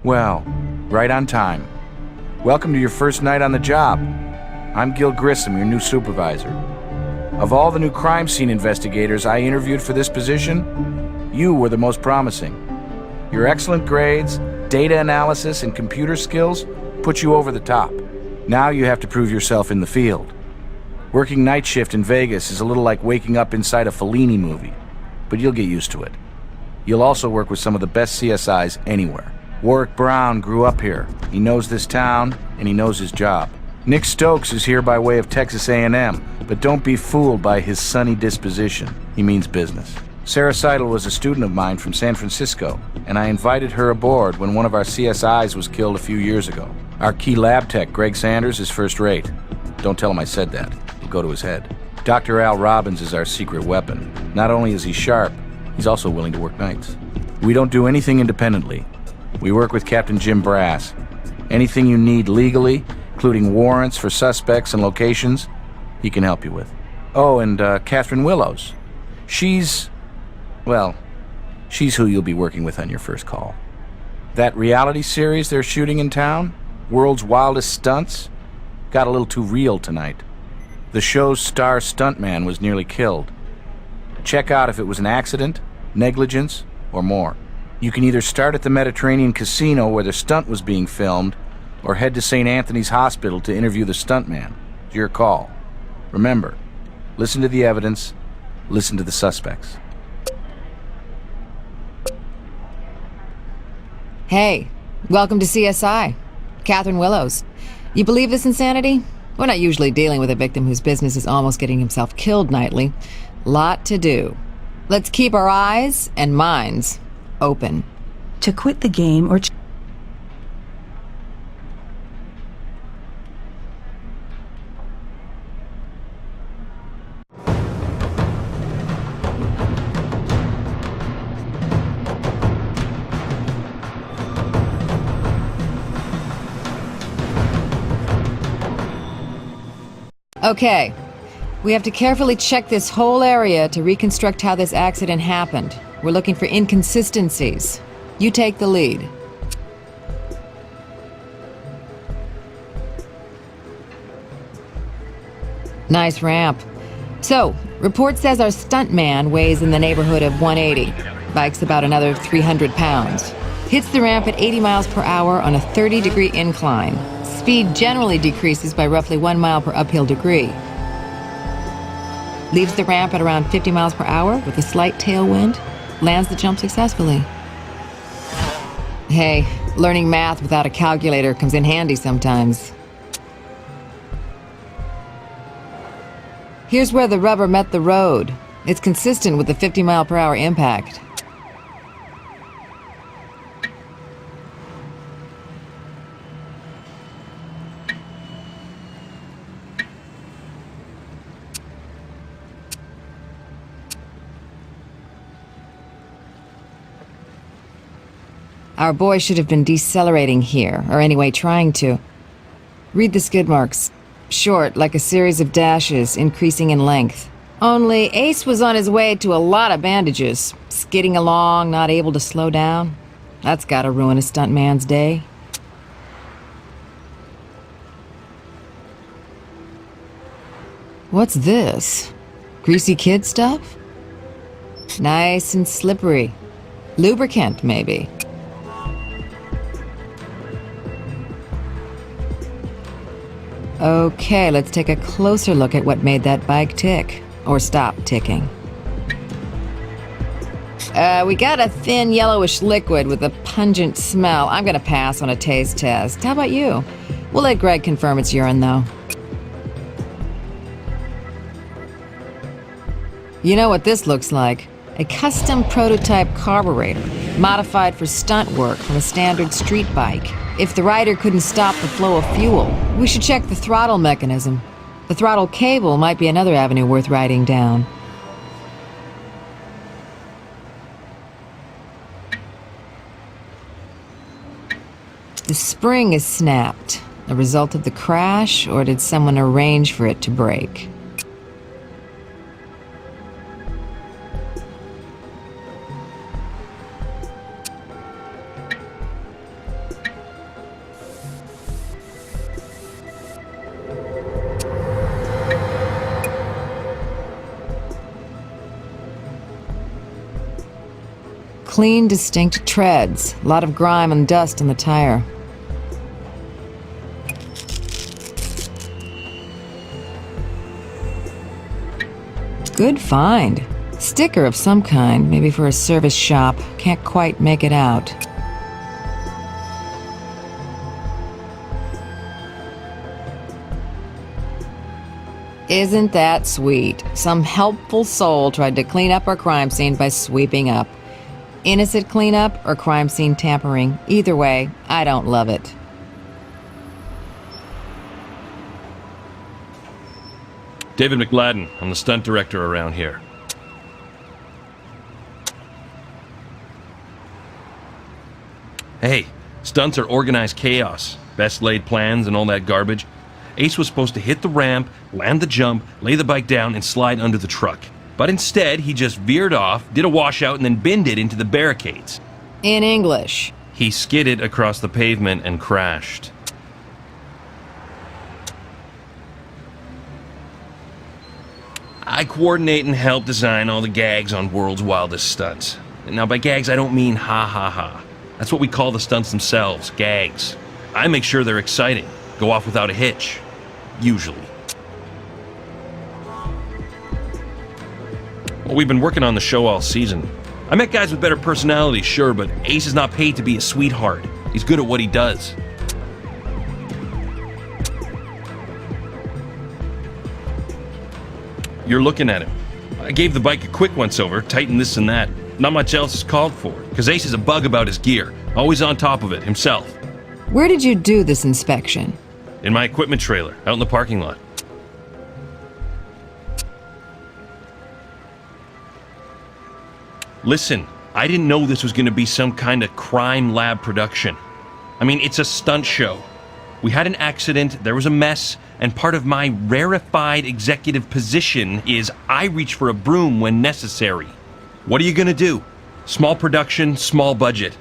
Well, right on time. Welcome to your first night on the job. I'm Gil Grissom, your new supervisor. Of all the new crime scene investigators I interviewed for this position, you were the most promising. Your excellent grades, data analysis, and computer skills put you over the top. Now you have to prove yourself in the field. Working night shift in Vegas is a little like waking up inside a Fellini movie, but you'll get used to it. You'll also work with some of the best CSIs anywhere. Warwick Brown grew up here. He knows this town, and he knows his job. Nick Stokes is here by way of Texas A&M, but don't be fooled by his sunny disposition. He means business. Sarah Seidel was a student of mine from San Francisco, and I invited her aboard when one of our CSIs was killed a few years ago. Our key lab tech, Greg Sanders, is first rate. Don't tell him I said that. It'll go to his head. Dr. Al Robbins is our secret weapon. Not only is he sharp, he's also willing to work nights. We don't do anything independently. We work with Captain Jim Brass. Anything you need legally, including warrants for suspects and locations, he can help you with. Oh, and Catherine Willows. She's who you'll be working with on your first call. That reality series they're shooting in town, World's Wildest Stunts, got a little too real tonight. The show's star stuntman was nearly killed. Check out if it was an accident, negligence, or more. You can either start at the Mediterranean Casino where the stunt was being filmed, or head to St. Anthony's Hospital to interview the stuntman. It's your call. Remember, listen to the evidence, listen to the suspects. Hey, welcome to CSI. Catherine Willows. You believe this insanity? We're not usually dealing with a victim whose business is almost getting himself killed nightly. Lot to do. Let's keep our eyes and minds open. To quit the game or... Okay. We have to carefully check this whole area to reconstruct how this accident happened. We're looking for inconsistencies. You take the lead. Nice ramp. So, report says our stuntman weighs in the neighborhood of 180. Bike's about another 300 pounds. Hits the ramp at 80 miles per hour on a 30-degree incline. Speed generally decreases by roughly 1 mile per uphill degree. Leaves the ramp at around 50 miles per hour with a slight tailwind. Lands the jump successfully. Hey, learning math without a calculator comes in handy sometimes. Here's where the rubber met the road. It's consistent with the 50 mile per hour impact. Our boy should have been decelerating here, or anyway trying to. Read the skid marks. Short, like a series of dashes, increasing in length. Only Ace was on his way to a lot of bandages. Skidding along, not able to slow down. That's gotta ruin a stuntman's day. What's this? Greasy kid stuff? Nice and slippery. Lubricant, maybe. Okay, let's take a closer look at what made that bike tick. Or stop ticking. We got a thin yellowish liquid with a pungent smell. I'm gonna pass on a taste test. How about you? We'll let Greg confirm it's urine, though. You know what this looks like? A custom prototype carburetor, modified for stunt work from a standard street bike. If the rider couldn't stop the flow of fuel, we should check the throttle mechanism. The throttle cable might be another avenue worth writing down. The spring is snapped. A result of the crash, or did someone arrange for it to break? Clean, distinct treads. A lot of grime and dust on the tire. Good find. Sticker of some kind, maybe for a service shop. Can't quite make it out. Isn't that sweet? Some helpful soul tried to clean up our crime scene by sweeping up. Innocent cleanup or crime scene tampering. Either way, I don't love it. David McLadden. I'm the stunt director around here. Hey, stunts are organized chaos. Best laid plans and all that garbage. Ace was supposed to hit the ramp, land the jump, lay the bike down, and slide under the truck. But instead, he just veered off, did a washout, and then binned it into the barricades. In English. He skidded across the pavement and crashed. I coordinate and help design all the gags on World's Wildest Stunts. Now, by gags, I don't mean ha ha ha. That's what we call the stunts themselves, gags. I make sure they're exciting, go off without a hitch. Usually. Well, we've been working on the show all season. I met guys with better personalities, sure, but Ace is not paid to be a sweetheart. He's good at what he does. You're looking at him. I gave the bike a quick once-over, tightened this and that. Not much else is called for, because Ace is a bug about his gear. Always on top of it, himself. Where did you do this inspection? In my equipment trailer, out in the parking lot. Listen, I didn't know this was going to be some kind of crime lab production. I mean, it's a stunt show. We had an accident, there was a mess, and part of my rarefied executive position is I reach for a broom when necessary. What are you gonna do? Small production, small budget.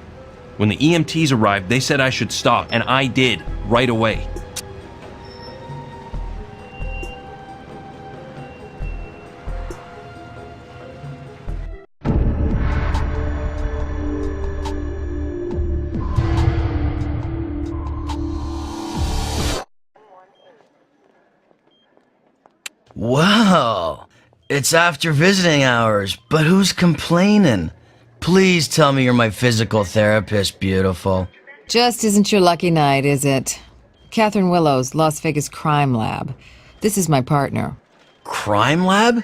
When the EMTs arrived, they said I should stop, and I did, right away. Wow, it's after visiting hours, but who's complaining? Please tell me you're my physical therapist, beautiful. Just isn't your lucky night, is it? Catherine Willows, Las Vegas Crime Lab. This is my partner. Crime lab?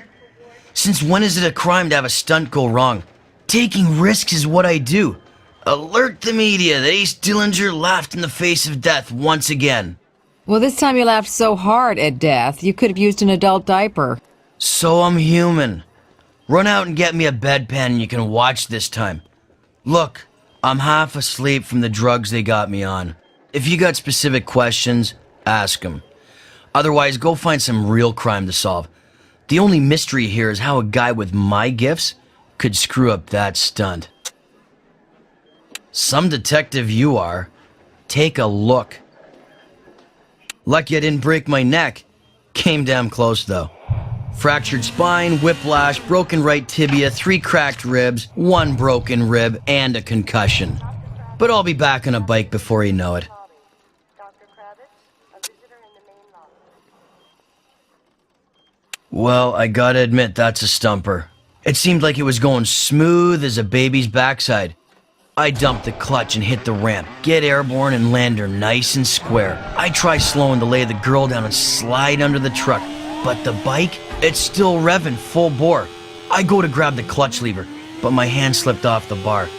Since when is it a crime to have a stunt go wrong? Taking risks is what I do. Alert the media that Ace Dillinger laughed in the face of death once again. Well, this time you laughed so hard at death, you could have used an adult diaper. So I'm human. Run out and get me a bedpan and you can watch this time. Look, I'm half asleep from the drugs they got me on. If you got specific questions, ask them. Otherwise, go find some real crime to solve. The only mystery here is how a guy with my gifts could screw up that stunt. Some detective you are. Take a look. Lucky I didn't break my neck. Came damn close though. Fractured spine, whiplash, broken right tibia, 3 cracked ribs, 1 broken rib, and a concussion. But I'll be back on a bike before you know it. Well, I gotta admit that's a stumper. It seemed like it was going smooth as a baby's backside. I dumped the clutch and hit the ramp, get airborne and land her nice and square. I try slowing to lay the girl down and slide under the truck, but the bike, it's still revving full bore. I go to grab the clutch lever, but my hand slipped off the bar.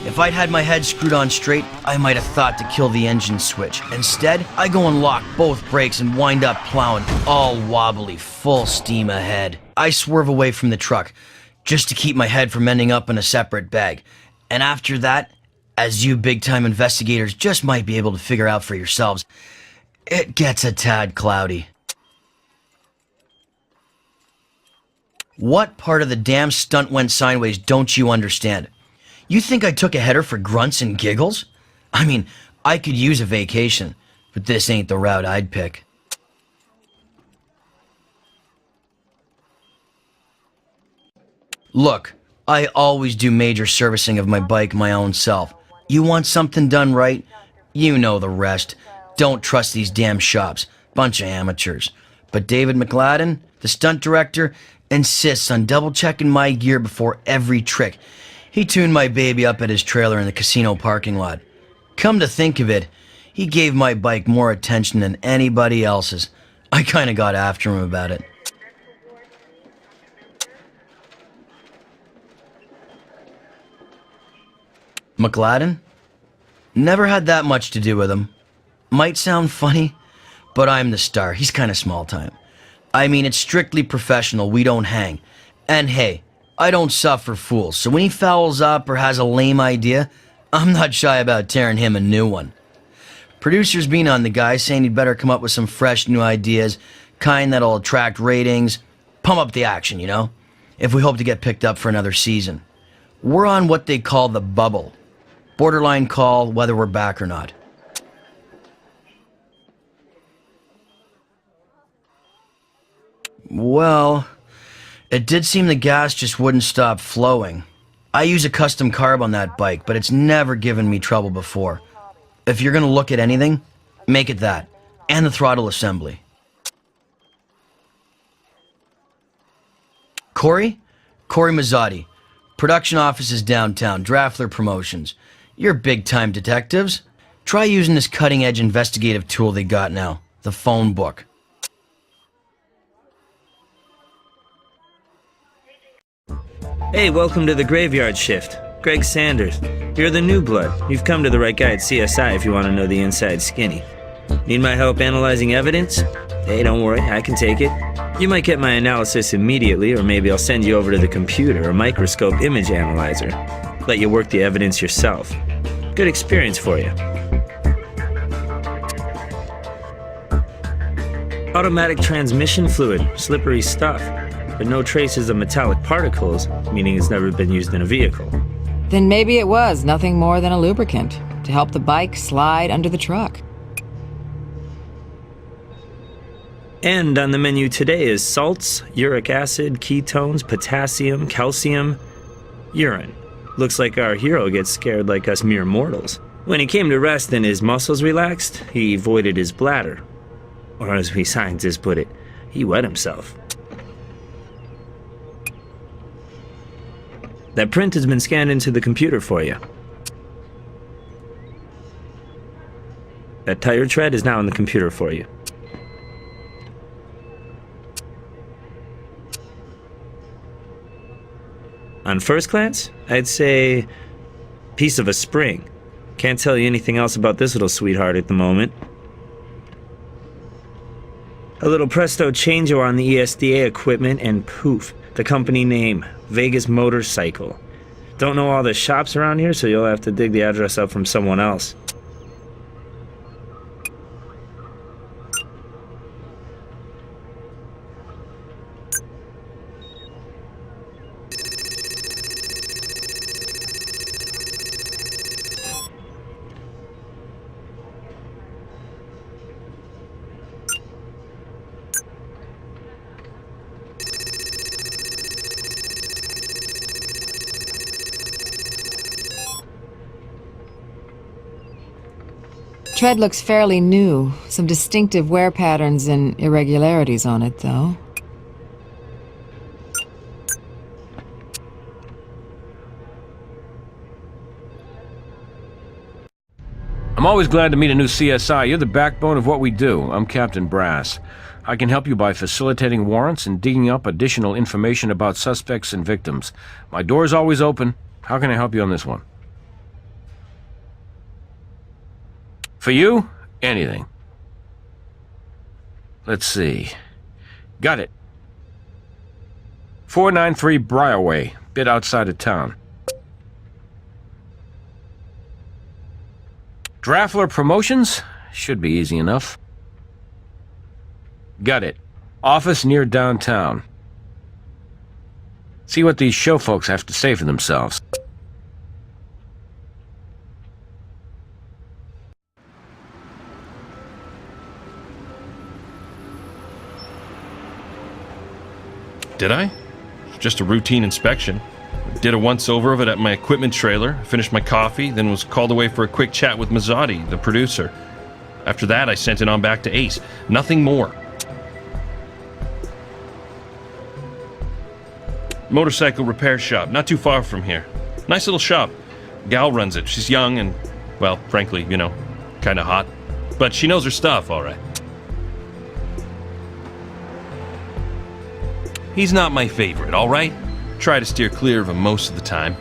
If I'd had my head screwed on straight, I might have thought to kill the engine switch. Instead, I go and lock both brakes and wind up plowing, all wobbly, full steam ahead. I swerve away from the truck, just to keep my head from ending up in a separate bag. And after that, as you big-time investigators just might be able to figure out for yourselves, it gets a tad cloudy. What part of the damn stunt went sideways don't you understand? You think I took a header for grunts and giggles? I mean, I could use a vacation, but this ain't the route I'd pick. Look, I always do major servicing of my bike my own self. You want something done right? You know the rest. Don't trust these damn shops. Bunch of amateurs. But David McLadden, the stunt director, insists on double-checking my gear before every trick. He tuned my baby up at his trailer in the casino parking lot. Come to think of it, he gave my bike more attention than anybody else's. I kinda got after him about it. McLadden? Never had that much to do with him. Might sound funny, but I'm the star. He's kinda small time. I mean, it's strictly professional. We don't hang. And hey, I don't suffer fools, so when he fouls up or has a lame idea, I'm not shy about tearing him a new one. Producer's been on the guy, saying he'd better come up with some fresh new ideas, kind that'll attract ratings, pump up the action, you know, if we hope to get picked up for another season. We're on what they call the bubble. Borderline call whether we're back or not. Well, it did seem the gas just wouldn't stop flowing. I use a custom carb on that bike, but it's never given me trouble before. If you're gonna look at anything, make it that. And the throttle assembly. Corey Mazzotti. Production office is downtown. Draftler Promotions. You're big-time detectives. Try using this cutting-edge investigative tool they got now. The phone book. Hey, welcome to the graveyard shift. Greg Sanders. You're the new blood. You've come to the right guy at CSI if you want to know the inside skinny. Need my help analyzing evidence? Hey, don't worry, I can take it. You might get my analysis immediately, or maybe I'll send you over to the computer or microscope image analyzer. Let you work the evidence yourself. Good experience for you. Automatic transmission fluid, slippery stuff, but no traces of metallic particles, meaning it's never been used in a vehicle. Then maybe it was nothing more than a lubricant to help the bike slide under the truck. And on the menu today is salts, uric acid, ketones, potassium, calcium, urine. Looks like our hero gets scared like us mere mortals. When he came to rest and his muscles relaxed, he voided his bladder. Or as we scientists put it, he wet himself. That print has been scanned into the computer for you. That tire tread is now in the computer for you. On first glance, I'd say piece of a spring. Can't tell you anything else about this little sweetheart at the moment. A little presto changeo on the ESDA equipment and poof, the company name, Vegas Motorcycle. Don't know all the shops around here, so you'll have to dig the address up from someone else. Tread looks fairly new. Some distinctive wear patterns and irregularities on it, though. I'm always glad to meet a new CSI. You're the backbone of what we do. I'm Captain Brass. I can help you by facilitating warrants and digging up additional information about suspects and victims. My door's always open. How can I help you on this one? For you, anything. Let's see. Got it. 493 Briarway, bit outside of town. Draftler Promotions? Should be easy enough. Got it. Office near downtown. See what these show folks have to say for themselves. Did I? Just a routine inspection. Did a once-over of it at my equipment trailer, finished my coffee, then was called away for a quick chat with Mazzotti, the producer. After that, I sent it on back to Ace. Nothing more. Motorcycle repair shop, not too far from here. Nice little shop. Gal runs it. She's young and, well, frankly, kind of hot. But she knows her stuff, all right. He's not my favorite, all right? Try to steer clear of him most of the time.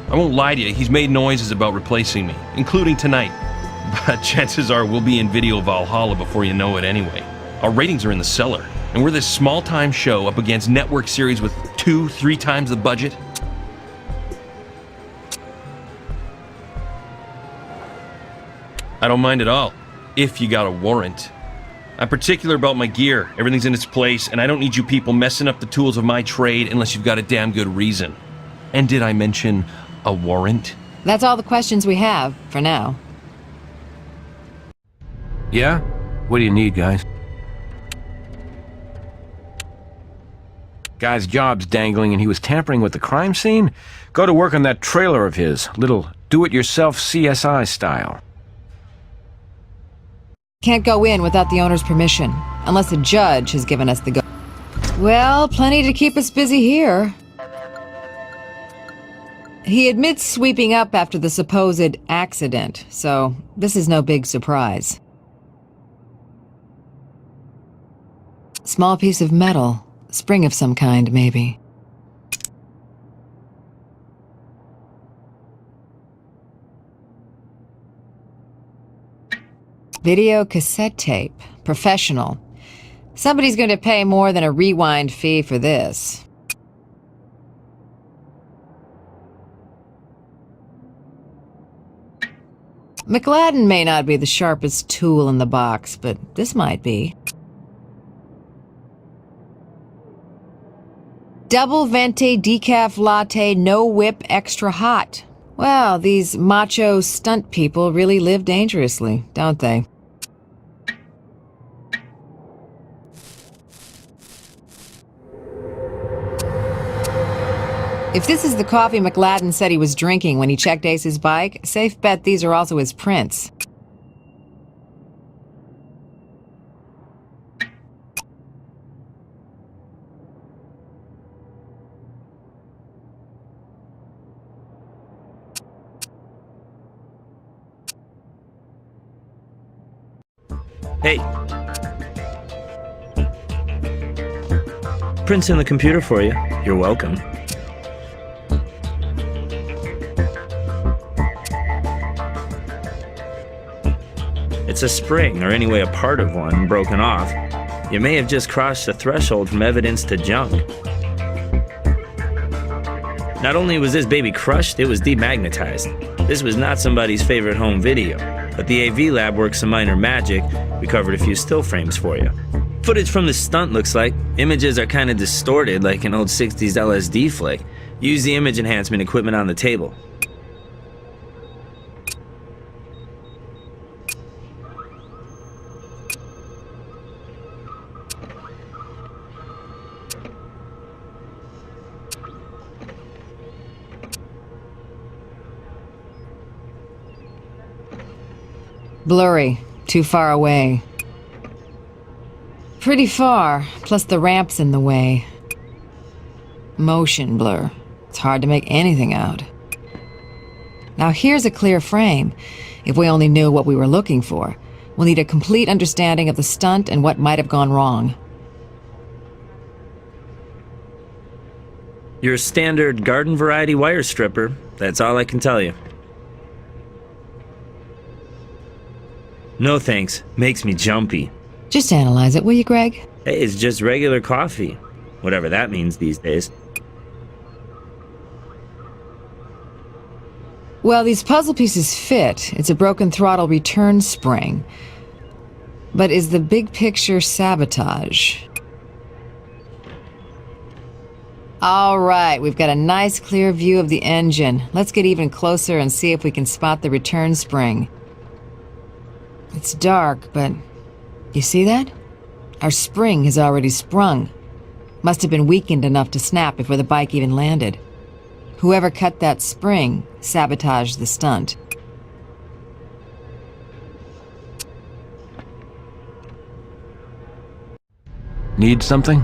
I won't lie to you, he's made noises about replacing me, including tonight. But chances are we'll be in Video Valhalla before you know it anyway. Our ratings are in the cellar, and we're this small-time show up against network series with 2-3 times the budget. I don't mind at all, if you got a warrant. I'm particular about my gear, everything's in its place, and I don't need you people messing up the tools of my trade unless you've got a damn good reason. And did I mention a warrant? That's all the questions we have, for now. Yeah? What do you need, guys? Guy's job's dangling and he was tampering with the crime scene? Go to work on that trailer of his, little do-it-yourself CSI style. Can't go in without the owner's permission, unless a judge has given us the go. Well, plenty to keep us busy here. He admits sweeping up after the supposed accident, so this is no big surprise. Small piece of metal. Spring of some kind, maybe. Video cassette tape. Professional. Somebody's going to pay more than a rewind fee for this. McLadden may not be the sharpest tool in the box, but this might be. Double venti decaf latte, no whip, extra hot. Well, these macho stunt people really live dangerously, don't they? If this is the coffee McLadden said he was drinking when he checked Ace's bike, safe bet these are also his prints. Hey. Prints in the computer for you. You're welcome. It's a spring, or anyway a part of one, broken off. You may have just crossed the threshold from evidence to junk. Not only was this baby crushed, it was demagnetized. This was not somebody's favorite home video, but the AV lab worked some minor magic. We covered a few still frames for you. Footage from the stunt looks like. Images are kind of distorted like an old 60s LSD flick. Use the image enhancement equipment on the table. Blurry. Too far away. Pretty far, plus the ramp's in the way. Motion blur. It's hard to make anything out. Now here's a clear frame. If we only knew what we were looking for, we'll need a complete understanding of the stunt and what might have gone wrong. Your standard garden variety wire stripper. That's all I can tell you. No thanks. Makes me jumpy. Just analyze it, will you, Greg? Hey, it's just regular coffee. Whatever that means these days. Well, these puzzle pieces fit. It's a broken throttle return spring. But is the big picture sabotage? All right, we've got a nice clear view of the engine. Let's get even closer and see if we can spot the return spring. It's dark, but you see that? Our spring has already sprung. Must have been weakened enough to snap before the bike even landed. Whoever cut that spring sabotaged the stunt. Need something?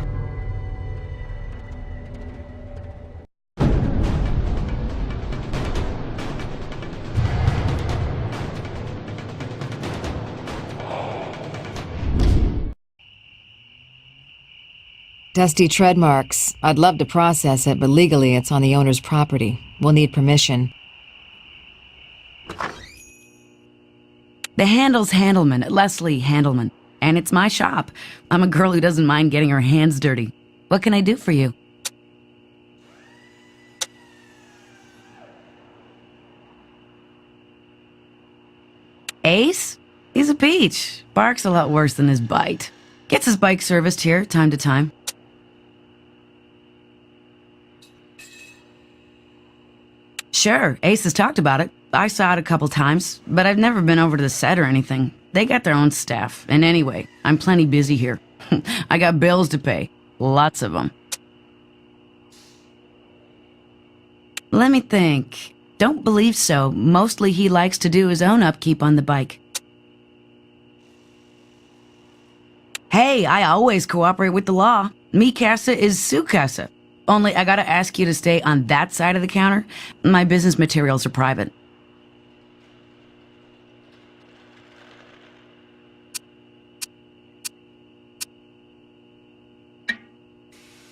Dusty tread marks. I'd love to process it, but legally it's on the owner's property. We'll need permission. The handle's Handelman, Leslie Handelman. And it's my shop. I'm a girl who doesn't mind getting her hands dirty. What can I do for you? Ace? He's a peach. Barks a lot worse than his bite. Gets his bike serviced here, time to time. Sure, Ace has talked about it. I saw it a couple times, but I've never been over to the set or anything. They got their own staff, and anyway, I'm plenty busy here. I got bills to pay. Lots of them. Let me think. Don't believe so. Mostly he likes to do his own upkeep on the bike. Hey, I always cooperate with the law. Mi casa is su casa. Only I gotta ask you to stay on that side of the counter. My business materials are private.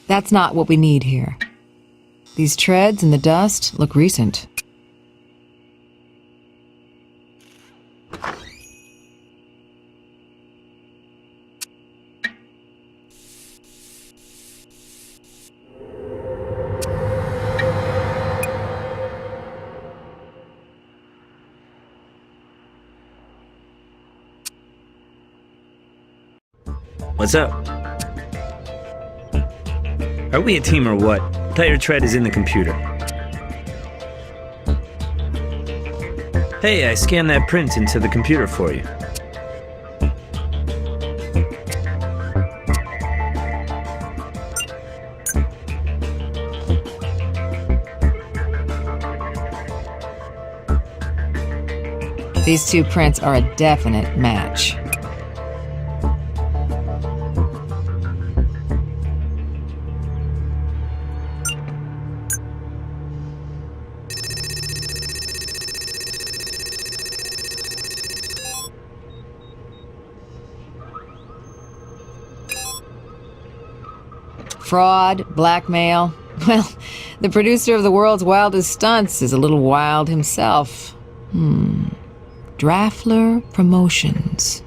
That's not what we need here. These treads and the dust look recent. What's up? Are we a team or what? Thought your tread is in the computer. Hey, I scanned that print into the computer for you. These two prints are a definite match. Fraud, blackmail. Well, the producer of the world's wildest stunts is a little wild himself. Draffler Promotions.